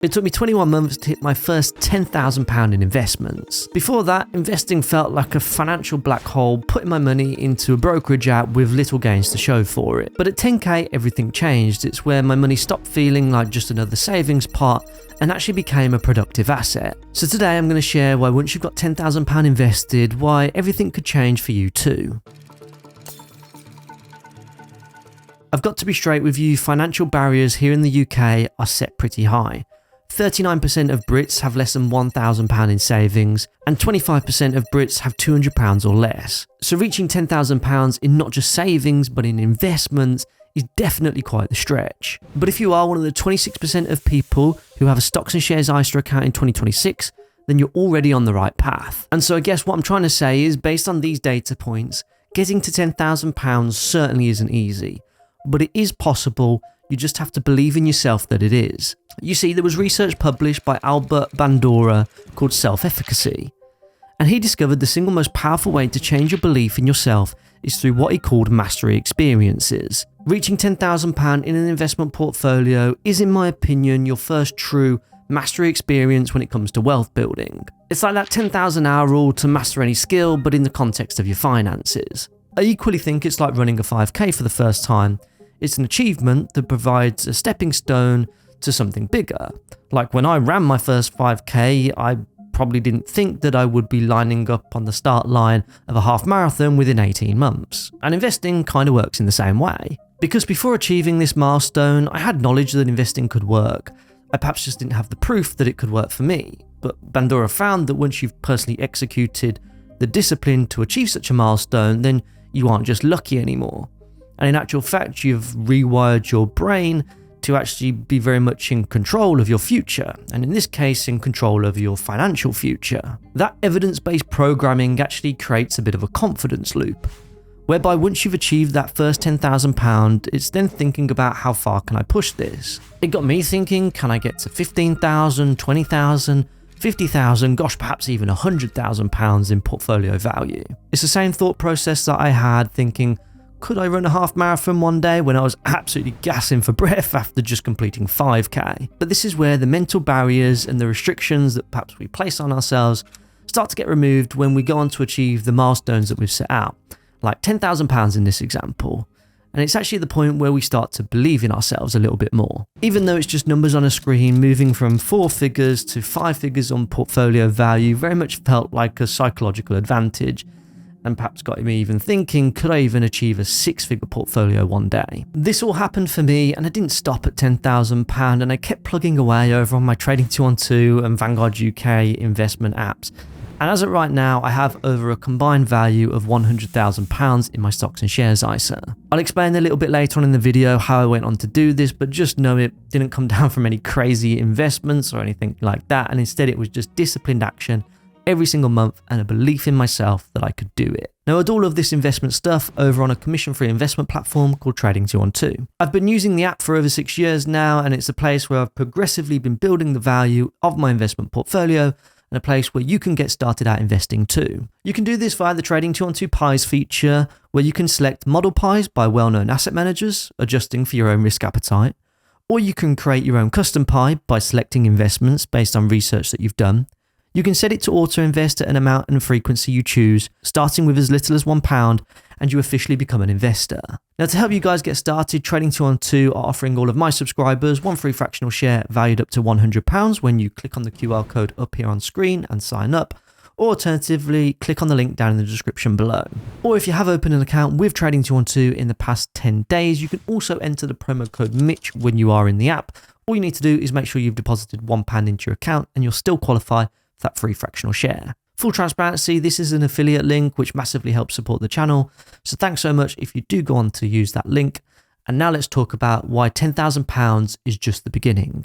It took me 21 months to hit my first £10,000 in investments. Before that, investing felt like a financial black hole, putting my money into a brokerage app with little gains to show for it. But at 10k, everything changed. It's where my money stopped feeling like just another savings pot and actually became a productive asset. So today I'm going to share why once you've got £10,000 invested, why everything could change for you too. I've got to be straight with you, financial barriers here in the UK are set pretty high. 39% of Brits have less than £1,000 in savings, and 25% of Brits have £200 or less. So reaching £10,000 in not just savings but in investments is definitely quite the stretch. But if you are one of the 26% of people who have a stocks and shares ISA account in 2026, then you're already on the right path. And so I guess what I'm trying to say is, based on these data points, getting to £10,000 certainly isn't easy, but it is possible. You just have to believe in yourself that it is. You see, there was research published by Albert Bandura called self-efficacy, and he discovered the single most powerful way to change your belief in yourself is through what he called mastery experiences. Reaching £10,000 in an investment portfolio is, in my opinion, your first true mastery experience when it comes to wealth building. It's like that 10,000 hour rule to master any skill, but in the context of your finances. I equally think it's like running a 5k for the first time. It's an achievement that provides a stepping stone to something bigger. Like when I ran my first 5k, I probably didn't think that I would be lining up on the start line of a half marathon within 18 months. And investing kind of works in the same way. Because before achieving this milestone, I had knowledge that investing could work. I perhaps just didn't have the proof that it could work for me. But Bandura found that once you've personally executed the discipline to achieve such a milestone, then you aren't just lucky anymore. And in actual fact, you've rewired your brain to actually be very much in control of your future, and in this case, in control of your financial future. That evidence-based programming actually creates a bit of a confidence loop, whereby once you've achieved that first £10,000, it's then thinking about how far can I push this. It got me thinking, can I get to 15,000, 20,000, 50,000, gosh, perhaps even £100,000 in portfolio value. It's the same thought process that I had thinking, could I run a half marathon one day, when I was absolutely gassing for breath after just completing 5k? But this is where the mental barriers and the restrictions that perhaps we place on ourselves start to get removed when we go on to achieve the milestones that we've set out, like £10,000 in this example. And it's actually the point where we start to believe in ourselves a little bit more. Even though it's just numbers on a screen, moving from 4 figures to 5 figures on portfolio value very much felt like a psychological advantage, and perhaps got me even thinking, could I even achieve a 6-figure portfolio one day? This all happened for me, and I didn't stop at £10,000, and I kept plugging away over on my Trading 212 and Vanguard UK investment apps. And as of right now, I have over a combined value of £100,000 in my stocks and shares ISA. I'll explain a little bit later on in the video how I went on to do this, but just know it didn't come down from any crazy investments or anything like that, and instead it was just disciplined action every single month and a belief in myself that I could do it. Now, I do all of this investment stuff over on a commission-free investment platform called Trading 212. I've been using the app for over 6 years now, and it's a place where I've progressively been building the value of my investment portfolio, and a place where you can get started out investing too. You can do this via the Trading 212 Pies feature, where you can select model pies by well-known asset managers, adjusting for your own risk appetite, or you can create your own custom pie by selecting investments based on research that you've done. You can set it to auto-invest at an amount and frequency you choose, starting with as little as £1, and you officially become an investor. Now, to help you guys get started, Trading 212 are offering all of my subscribers one free fractional share valued up to £100 when you click on the QR code up here on screen and sign up, or alternatively, click on the link down in the description below. Or if you have opened an account with Trading 212 in the past 10 days, you can also enter the promo code Mitch when you are in the app. All you need to do is make sure you've deposited £1 into your account, and you'll still qualify that free fractional share. Full transparency, this is an affiliate link which massively helps support the channel, so thanks so much if you do go on to use that link. And now let's talk about why £10,000 is just the beginning.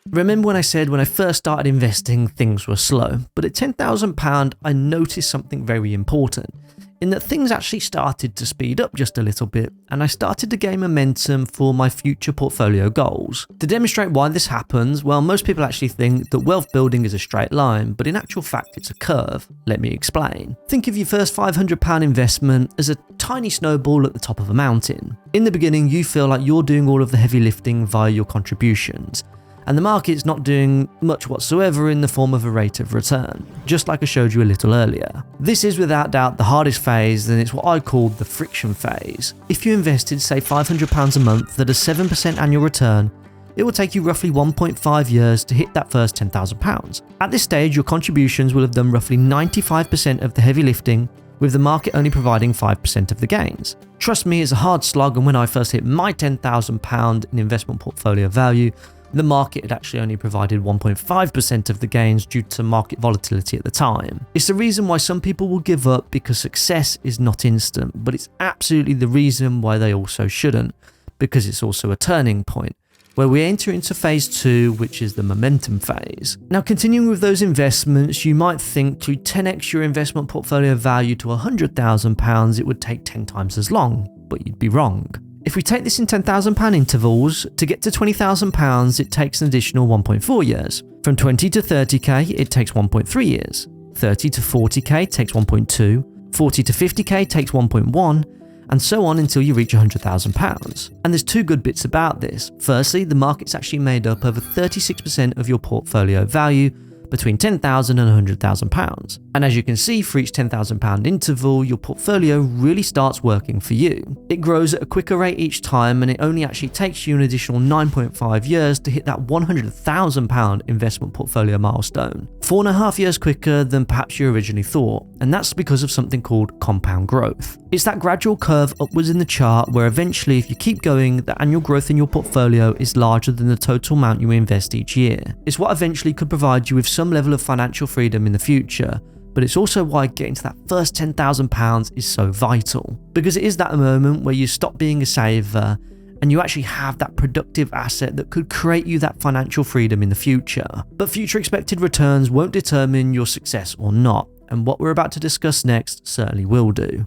Remember when I said when I first started investing things were slow, but at £10,000 I noticed something very important. in that things actually started to speed up just a little bit, and I started to gain momentum for my future portfolio goals. To demonstrate why this happens, well, most people actually think that wealth building is a straight line, but in actual fact it's a curve. Let me explain. Think of your first £500 investment as a tiny snowball at the top of a mountain. In the beginning, you feel like you're doing all of the heavy lifting via your contributions, and the market's not doing much whatsoever in the form of a rate of return, just like I showed you a little earlier. This is without doubt the hardest phase, and it's what I call the friction phase. If you invested, say, £500 a month at a 7% annual return, it will take you roughly 1.5 years to hit that first £10,000. At this stage, your contributions will have done roughly 95% of the heavy lifting, with the market only providing 5% of the gains. Trust me, it's a hard slog, and when I first hit my £10,000 in investment portfolio value, the market had actually only provided 1.5% of the gains due to market volatility at the time. It's the reason why some people will give up, because success is not instant, but it's absolutely the reason why they also shouldn't, because it's also a turning point, where we enter into phase 2, which is the momentum phase. Now, continuing with those investments, you might think to 10x your investment portfolio value to £100,000, it would take 10 times as long, but you'd be wrong. If we take this in £10,000 intervals, to get to £20,000, it takes an additional 1.4 years. From 20 to 30k, it takes 1.3 years. 30 to 40k takes 1.2, 40 to 50k takes 1.1, and so on until you reach £100,000. And there's two good bits about this. Firstly, the market's actually made up over 36% of your portfolio value, between £10,000 and £100,000. And as you can see, for each £10,000 interval, your portfolio really starts working for you. It grows at a quicker rate each time, and it only actually takes you an additional 9.5 years to hit that £100,000 investment portfolio milestone. 4.5 years quicker than perhaps you originally thought, and that's because of something called compound growth. It's that gradual curve upwards in the chart where eventually, if you keep going, the annual growth in your portfolio is larger than the total amount you invest each year. It's what eventually could provide you with some level of financial freedom in the future, but it's also why getting to that first £10,000 is so vital, because it is that moment where you stop being a saver and you actually have that productive asset that could create you that financial freedom in the future. But future expected returns won't determine your success or not, and what we're about to discuss next certainly will do.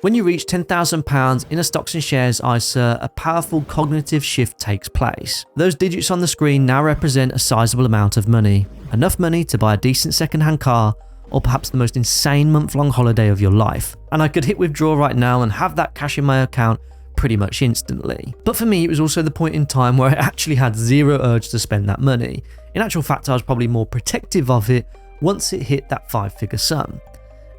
When you reach £10,000 in a stocks and shares ISA, a powerful cognitive shift takes place. Those digits on the screen now represent a sizable amount of money, enough money to buy a decent second-hand car, or perhaps the most insane month-long holiday of your life. And I could hit withdraw right now and have that cash in my account pretty much instantly. But for me, it was also the point in time where I actually had zero urge to spend that money. In actual fact, I was probably more protective of it once it hit that 5-figure sum.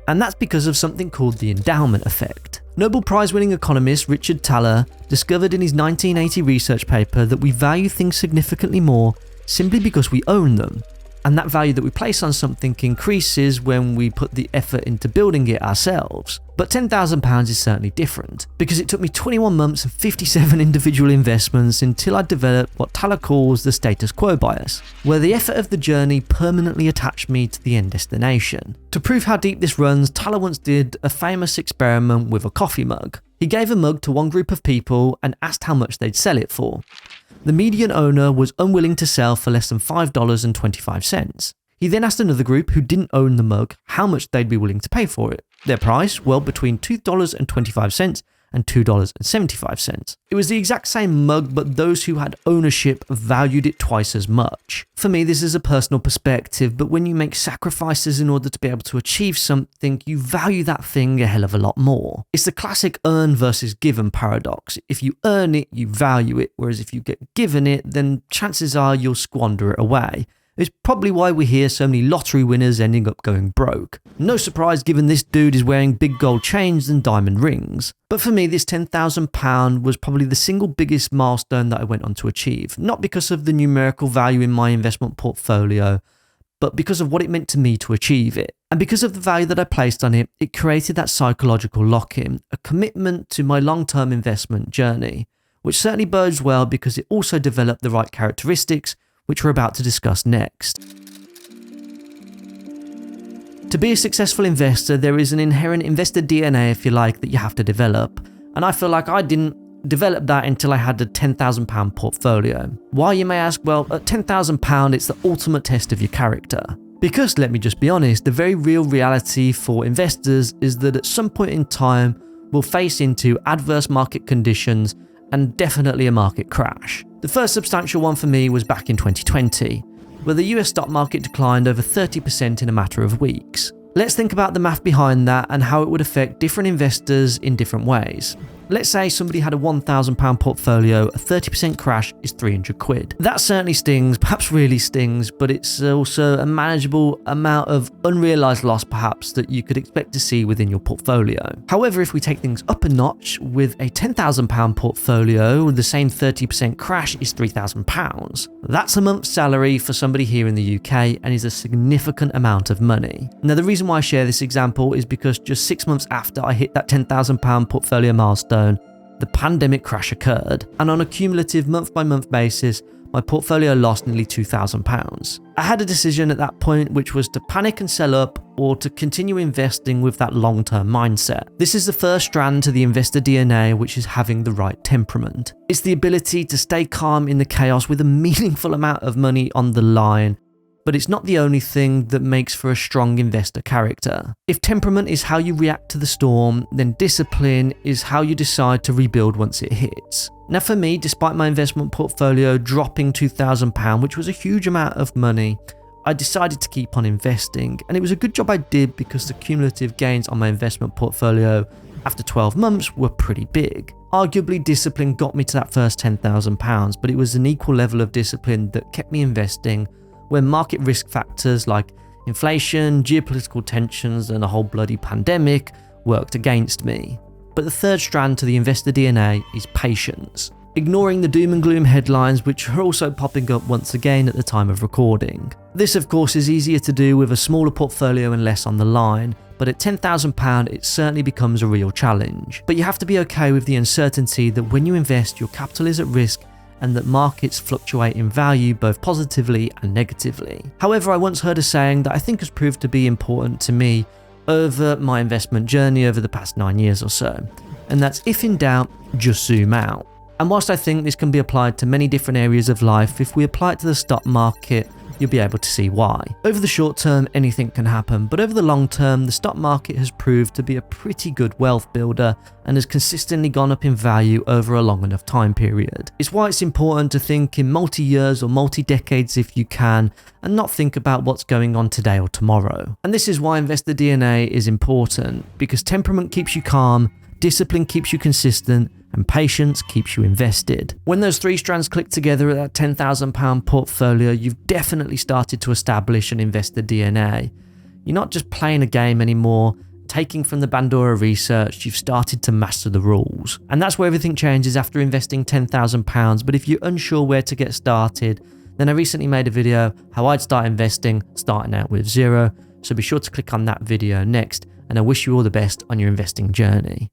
And that's because of something called the endowment effect. Nobel Prize-winning economist Richard Thaler discovered in his 1980 research paper that we value things significantly more simply because we own them, and that value that we place on something increases when we put the effort into building it ourselves. But £10,000 is certainly different, because it took me 21 months and 57 individual investments until I developed what Thaler calls the status quo bias, where the effort of the journey permanently attached me to the end destination. To prove how deep this runs, Thaler once did a famous experiment with a coffee mug. He gave a mug to one group of people and asked how much they'd sell it for. The median owner was unwilling to sell for less than $5.25. He then asked another group who didn't own the mug how much they'd be willing to pay for it. Their price, well, between $2.25 and $2.75. It was the exact same mug, but those who had ownership valued it twice as much. For me, this is a personal perspective, but when you make sacrifices in order to be able to achieve something, you value that thing a hell of a lot more. It's the classic earn versus given paradox. If you earn it, you value it, whereas if you get given it, then chances are you'll squander it away. It's probably why we hear so many lottery winners ending up going broke. No surprise given this dude is wearing big gold chains and diamond rings. But for me, this £10,000 was probably the single biggest milestone that I went on to achieve. Not because of the numerical value in my investment portfolio, but because of what it meant to me to achieve it. And because of the value that I placed on it, it created that psychological lock-in, a commitment to my long-term investment journey, which certainly bodes well because it also developed the right characteristics, which we're about to discuss next. To be a successful investor, there is an inherent investor DNA, if you like, that you have to develop. And I feel like I didn't develop that until I had a £10,000 portfolio. Why, you may ask? Well, at £10,000, it's the ultimate test of your character. Because, let me just be honest, the very real reality for investors is that at some point in time, we'll face into adverse market conditions and definitely a market crash. The first substantial one for me was back in 2020, where the US stock market declined over 30% in a matter of weeks. Let's think about the math behind that and how it would affect different investors in different ways. Let's say somebody had a £1,000 portfolio, a 30% crash is 300 quid. That certainly stings, perhaps really stings, but it's also a manageable amount of unrealized loss perhaps that you could expect to see within your portfolio. However, if we take things up a notch with a £10,000 portfolio, the same 30% crash is £3,000. That's a month's salary for somebody here in the UK and is a significant amount of money. Now, the reason why I share this example is because just 6 months after I hit that £10,000 portfolio milestone, the pandemic crash occurred, and on a cumulative month-by-month basis, my portfolio lost nearly £2,000. I had a decision at that point, which was to panic and sell up or to continue investing with that long-term mindset. This is the first strand to the investor DNA, which is having the right temperament. It's the ability to stay calm in the chaos with a meaningful amount of money on the line, but it's not the only thing that makes for a strong investor character. If temperament is how you react to the storm, then discipline is how you decide to rebuild once it hits. Now for me, despite my investment portfolio dropping £2,000, which was a huge amount of money, I decided to keep on investing, and it was a good job I did because the cumulative gains on my investment portfolio after 12 months were pretty big. Arguably, discipline got me to that first £10,000, but it was an equal level of discipline that kept me investing when market risk factors like inflation, geopolitical tensions, and a whole bloody pandemic worked against me. But the third strand to the investor DNA is patience. Ignoring the doom and gloom headlines, which are also popping up once again at the time of recording. This, of course, is easier to do with a smaller portfolio and less on the line, but at £10,000 it certainly becomes a real challenge. But you have to be okay with the uncertainty that when you invest, your capital is at risk and that markets fluctuate in value both positively and negatively. However, I once heard a saying that I think has proved to be important to me over my investment journey over the past 9 years or so, and that's if in doubt, just zoom out. And whilst I think this can be applied to many different areas of life, if we apply it to the stock market, you'll be able to see why. Over the short term, anything can happen, but over the long term, the stock market has proved to be a pretty good wealth builder and has consistently gone up in value over a long enough time period. It's why it's important to think in multi-years or multi-decades if you can, and not think about what's going on today or tomorrow. And this is why investor DNA is important, because temperament keeps you calm, discipline keeps you consistent, and patience keeps you invested. When those three strands click together at that £10,000 portfolio, you've definitely started to establish an investor DNA. You're not just playing a game anymore, taking from the Bandura research, you've started to master the rules. And that's where everything changes after investing £10,000, but if you're unsure where to get started, then I recently made a video how I'd start investing, starting out with zero, so be sure to click on that video next, and I wish you all the best on your investing journey.